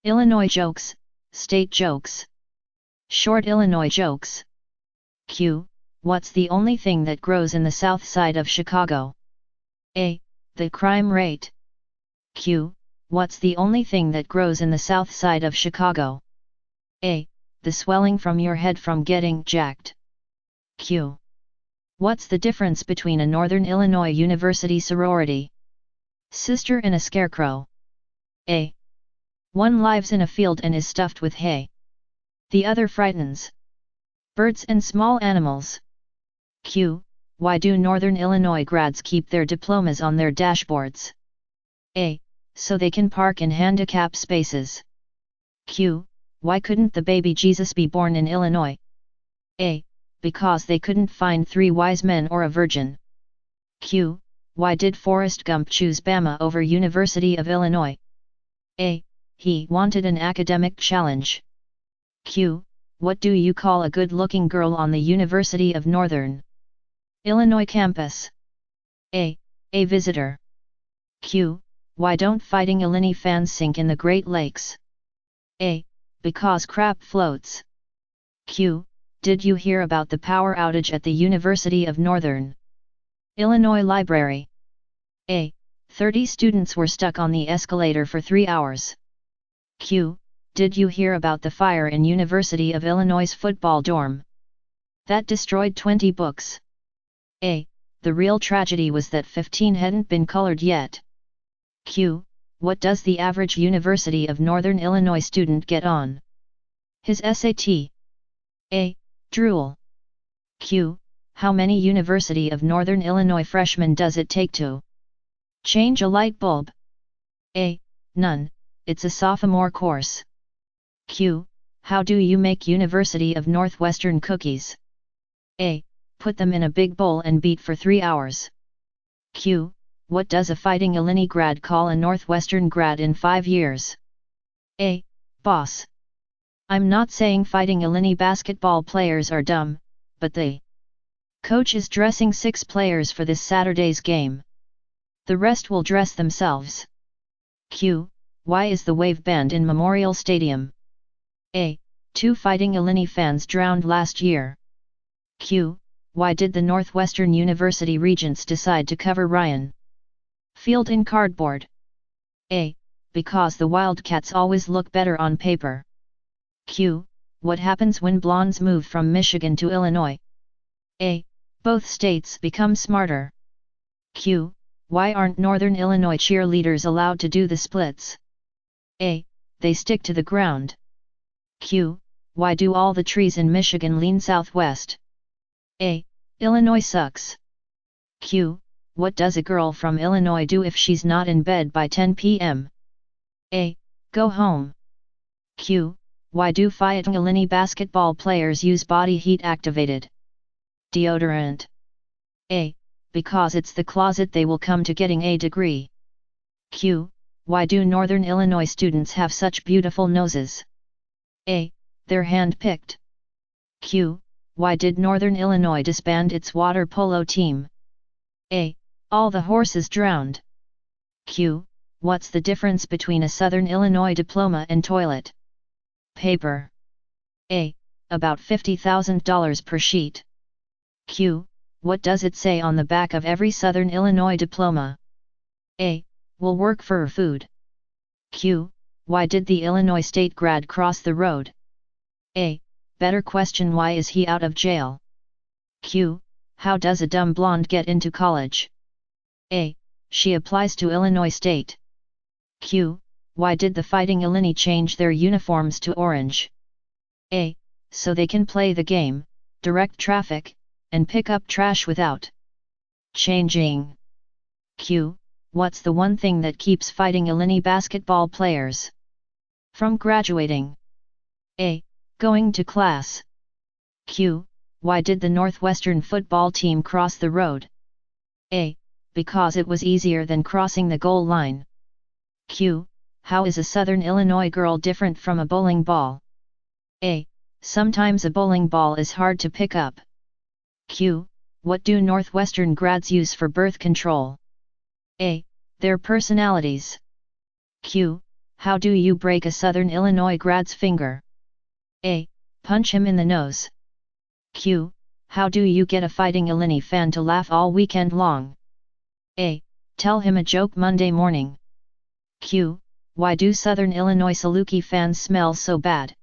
Illinois jokes, state jokes. Short Illinois jokes. Q. What's the only thing that grows in the south side of Chicago? A. The crime rate. Q. What's the only thing that grows in the south side of Chicago? A. The swelling from your head from getting jacked. Q. What's the difference between a Northern Illinois University sorority sister and a scarecrow? A. One lives in a field and is stuffed with hay. The other frightens birds and small animals. Q. Why do Northern Illinois grads keep their diplomas on their dashboards? A. So they can park in handicap spaces. Q. Why couldn't the baby Jesus be born in Illinois? A. Because they couldn't find 3 wise men or a virgin. Q. Why did Forrest Gump choose Bama over University of Illinois? A. He wanted an academic challenge. Q. What do you call a good-looking girl on the University of Northern Illinois campus? A. A visitor. Q. Why don't Fighting Illini fans sink in the Great Lakes? A. Because crap floats. Q. Did you hear about the power outage at the University of Northern Illinois Library? A. 30 students were stuck on the escalator for 3 hours. Q. Did you hear about the fire in University of Illinois' football dorm that destroyed 20 books? A. The real tragedy was that 15 hadn't been colored yet. Q. What does the average University of Northern Illinois student get on his SAT? A. Drool. Q. How many University of Northern Illinois freshmen does it take to change a light bulb? A. None, it's a sophomore course. Q. How do you make University of Northwestern cookies? A. Put them in a big bowl and beat for 3 hours. Q. What does a Fighting Illini grad call a Northwestern grad in 5 years? A. Boss. I'm not saying Fighting Illini basketball players are dumb, but the coach is dressing 6 players for this Saturday's game. The rest will dress themselves. Q. Why is the wave banned in Memorial Stadium? A. 2 Fighting Illini fans drowned last year. Q. Why did the Northwestern University Regents decide to cover Ryan Field in cardboard? A. Because the Wildcats always look better on paper. Q. What happens when blondes move from Michigan to Illinois? A. Both states become smarter. Q. Why aren't Northern Illinois cheerleaders allowed to do the splits? A. They stick to the ground. Q. Why do all the trees in Michigan lean southwest? A. Illinois sucks. Q. What does a girl from Illinois do if she's not in bed by 10 p.m.? A. Go home. Q. Why do Fighting Illini basketball players use body heat activated deodorant? A. Because it's the closet they will come to getting a degree. Q. Why do Northern Illinois students have such beautiful noses? A. They're hand-picked. Q. Why did Northern Illinois disband its water polo team? A. All the horses drowned. Q. What's the difference between a Southern Illinois diploma and toilet paper? A. About $50,000 per sheet. Q. What does it say on the back of every Southern Illinois diploma? A. Will work for food. Q. Why did the Illinois State grad cross the road? A. Better question, why is he out of jail? Q. How does a dumb blonde get into college? A. She applies to Illinois State. Q. Why did the Fighting Illini change their uniforms to orange? A. So they can play the game, direct traffic, and pick up trash without changing. Q. What's the one thing that keeps Fighting Illini basketball players from graduating? A. Going to class. Q. Why did the Northwestern football team cross the road? A. Because it was easier than crossing the goal line. Q. How is a Southern Illinois girl different from a bowling ball? A. Sometimes a bowling ball is hard to pick up. Q. What do Northwestern grads use for birth control? A. Their personalities. Q. how do you break a Southern Illinois grad's finger? A. Punch him in the nose. Q. How do you get a Fighting Illini fan to laugh all weekend long? A. Tell him a joke Monday morning. Q. Why do Southern Illinois Saluki fans smell so bad?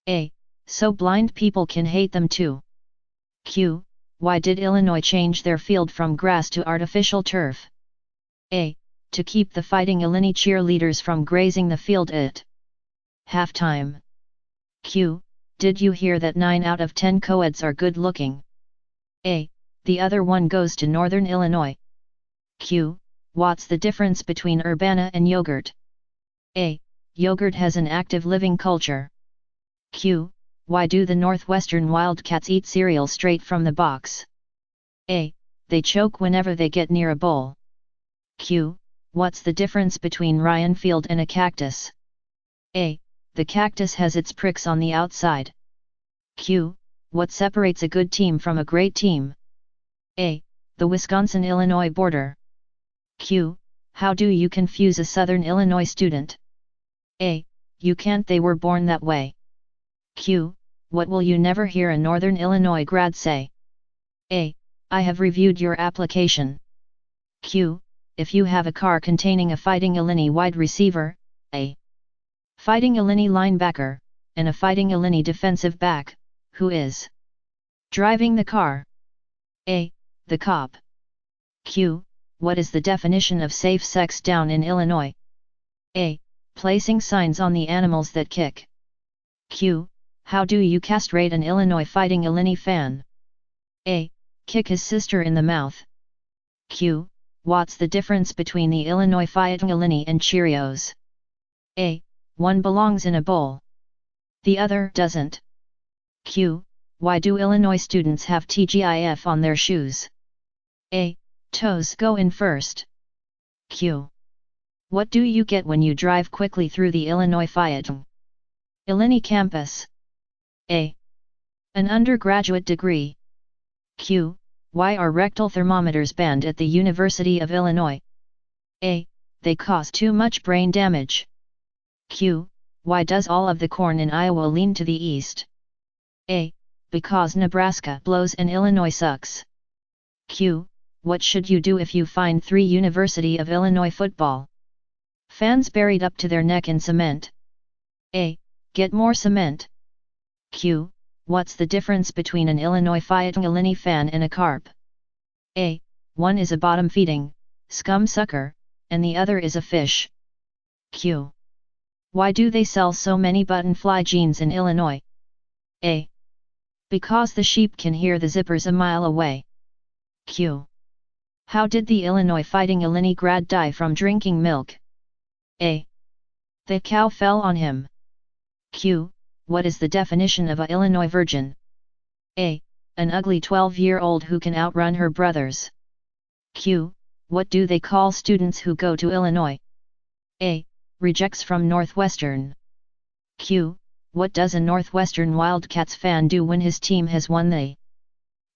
A. So blind people can hate them too. Q. Why did Illinois change their field from grass to artificial turf? A. To keep the Fighting Illini cheerleaders from grazing the field at halftime. Q. Did you hear that 9 out of 10 co-eds are good looking? A. The other one goes to Northern Illinois. Q. What's the difference between Urbana and yogurt? A. Yogurt has an active living culture. Q. Why do the Northwestern Wildcats eat cereal straight from the box? A. They choke whenever they get near a bowl. Q. What's the difference between Ryan Field and a cactus? A. The cactus has its pricks on the outside. Q. What separates a good team from a great team? A. The Wisconsin-Illinois border. Q. How do you confuse a Southern Illinois student? A. You can't, they were born that way. Q. What will you never hear a Northern Illinois grad say? A. I have reviewed your application. Q. If you have a car containing a Fighting Illini wide receiver, a Fighting Illini linebacker, and a Fighting Illini defensive back, who is driving the car? A. The cop. Q. What is the definition of safe sex down in Illinois? A. Placing signs on the animals that kick. Q. How do you castrate an Illinois Fighting Illini fan? A. Kick his sister in the mouth. Q. What's the difference between the Illinois Fighting Illini and Cheerios? A. One belongs in a bowl. The other doesn't. Q. Why do Illinois students have TGIF on their shoes? A. Toes go in first. Q. What do you get when you drive quickly through the Illinois Fighting Illini campus? A. An undergraduate degree. Q. Why are rectal thermometers banned at the University of Illinois? A. They cause too much brain damage. Q. Why does all of the corn in Iowa lean to the east? A. Because Nebraska blows and Illinois sucks. Q. What should you do if you find 3 University of Illinois football fans buried up to their neck in cement? A. Get more cement. Q. What's the difference between an Illinois Fighting Illini fan and a carp? A. One is a bottom-feeding scum sucker, and the other is a fish. Q. Why do they sell so many button-fly jeans in Illinois? A. Because the sheep can hear the zippers a mile away. Q. How did the Illinois Fighting Illini grad die from drinking milk? A. The cow fell on him. Q. What is the definition of a Illinois virgin? A. An ugly 12-year-old who can outrun her brothers. Q. What do they call students who go to Illinois? A. Rejects from Northwestern. Q. What does a Northwestern Wildcats fan do when his team has won the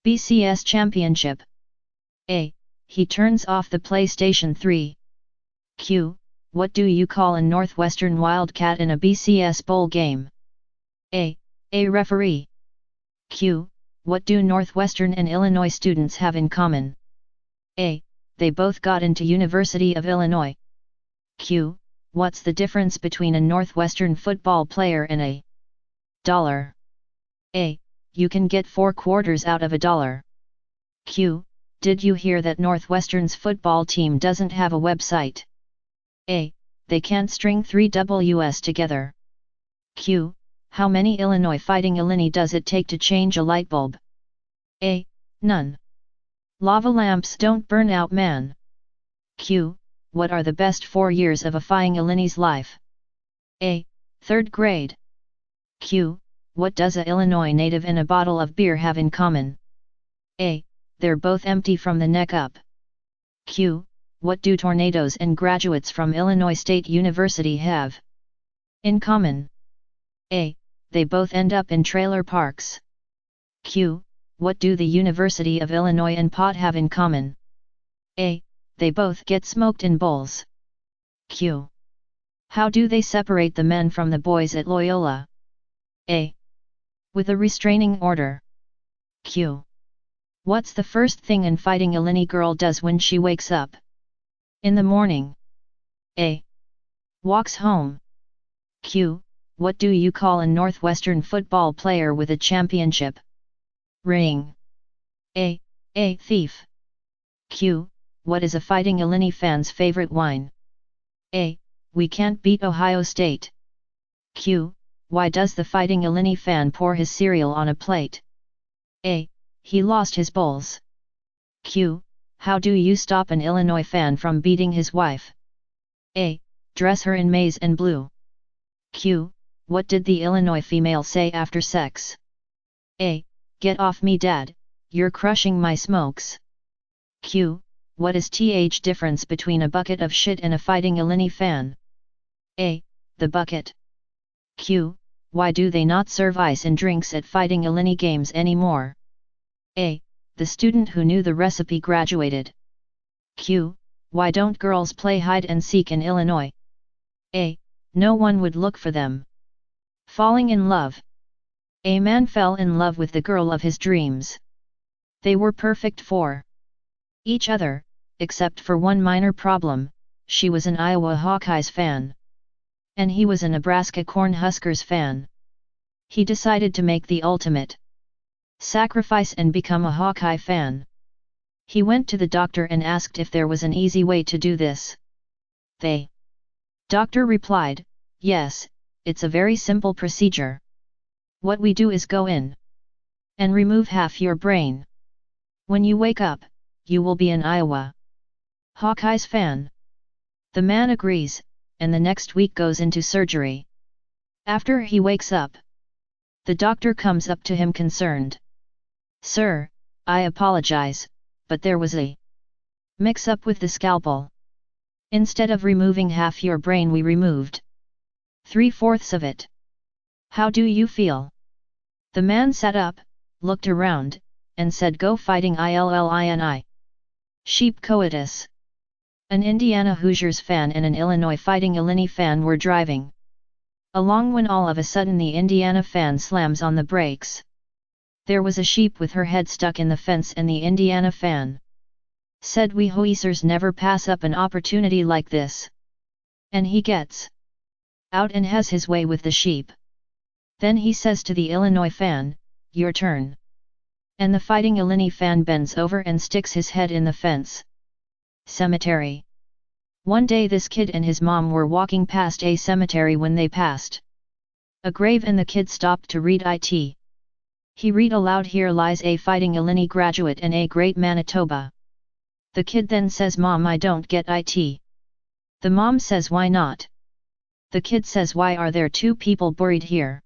BCS championship? A. He turns off the PlayStation 3. Q. What do you call a Northwestern Wildcat in a BCS bowl game? A. A referee. Q. What do Northwestern and Illinois students have in common? A. They both got into University of Illinois. Q. What's the difference between a Northwestern football player and a dollar? A. You can get 4 quarters out of a dollar. Q. Did you hear that Northwestern's football team doesn't have a website? A. They can't string 3 Ws together. Q. How many Illinois Fighting Illini does it take to change a light bulb? A. None. Lava lamps don't burn out, man. Q. What are the best 4 years of a Fighting Illini's life? A. 3rd grade. Q. What does a Illinois native and a bottle of beer have in common? A. They're both empty from the neck up. Q. What do tornadoes and graduates from Illinois State University have in common? A. They both end up in trailer parks. Q. What do the University of Illinois and pot have in common? A. They both get smoked in bowls. Q. How do they separate the men from the boys at Loyola? A. With a restraining order. Q. What's the first thing an Fighting Illini girl does when she wakes up? In the morning. A. Walks home. Q. What do you call a Northwestern football player with a championship ring? A. Thief. Q. What is a Fighting Illini fan's favorite wine? A. We can't beat Ohio State. Q. Why does the Fighting Illini fan pour his cereal on a plate? A. He lost his bowls. Q. How do you stop an Illinois fan from beating his wife? A. Dress her in maize and blue. Q. What did the Illinois female say after sex? A. Get off me, Dad, you're crushing my smokes. Q. What is the difference between a bucket of shit and a Fighting Illini fan? A. The bucket. Q. Why do they not serve ice and drinks at Fighting Illini games anymore? A. The student who knew the recipe graduated. Q. Why don't girls play hide and seek in Illinois? A. No one would look for them. Falling in love. A man fell in love with the girl of his dreams. They were perfect for each other, except for one minor problem: she was an Iowa Hawkeyes fan. And he was a Nebraska Cornhuskers fan. He decided to make the ultimate sacrifice and become a Hawkeye fan. He went to the doctor and asked if there was an easy way to do this. The doctor replied, yes, it's a very simple procedure. What we do is go in and remove half your brain. When you wake up, you will be an Iowa Hawkeyes fan. The man agrees, and the next week goes into surgery. After he wakes up, the doctor comes up to him concerned. Sir, I apologize, but there was a mix-up with the scalpel. Instead of removing half your brain, we removed 3/4 of it. How do you feel? The man sat up, looked around, and said, Go Fighting Illini. Sheep coitus. An Indiana Hoosiers fan and an Illinois Fighting Illini fan were driving along when all of a sudden the Indiana fan slams on the brakes. There was a sheep with her head stuck in the fence, and the Indiana fan said, We Hoosiers never pass up an opportunity like this. And he gets out and has his way with the sheep. Then he says to the Illinois fan, Your turn. And the Fighting Illini fan bends over and sticks his head in the fence. Cemetery. One day this kid and his mom were walking past a cemetery when they passed a grave, and the kid stopped to read it. He read aloud, Here lies a Fighting Illini graduate and a great Manitoba. The kid then says, Mom, I don't get it. The mom says, Why not? The kid says, Why are there two people buried here?